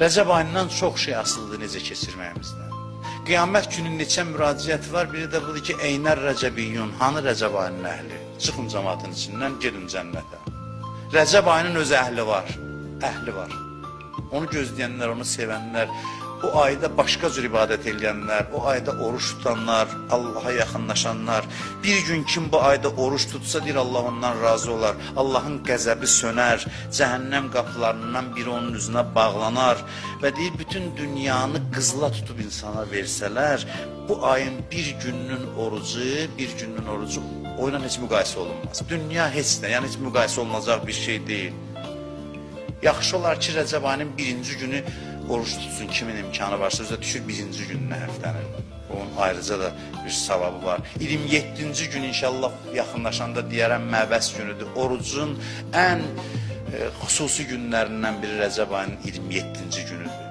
Rəcəb ayından çox şey asılıdır necə keçirməyimizdən. Qiyamət günün neçə müraciəti var, biri də budur ki, Eynər Rəcəbiyyun, hanı Rəcəb ayının əhli? Çıxın cəmatın içindən, gedin cənnətə. Rəcəb ayının öz əhli var, əhli var. Onu gözləyənlər, onu sevənlər, o ayda başqa cür ibadət edənlər, o ayda oruç tutanlar, Allaha yaxınlaşanlar, bir gün kim bu ayda oruç tutsa, deyir Allah ondan razı olar, Allahın qəzəbi sönər, cəhənnəm qapılarından biri onun üzünə bağlanar və deyir, bütün dünyanı qızla tutub insana versələr, bu ayın bir gününün orucu oyla heç müqayisə olunmaz. Dünya heç nə, yəni heç müqayisə olunacaq bir şey deyil. Yaxşı olar ki, Rəcəb ayının birinci günü oruç tutsun, kimin imkanı varsa, özə düşür birinci gününə həftənin. Onun ayrıca da bir savabı var. 27-ci gün inşallah yaxınlaşanda deyərəm məbəs günüdür. Orucun ən xüsusi günlərindən biri Rəcəb ayının 27-ci günüdür.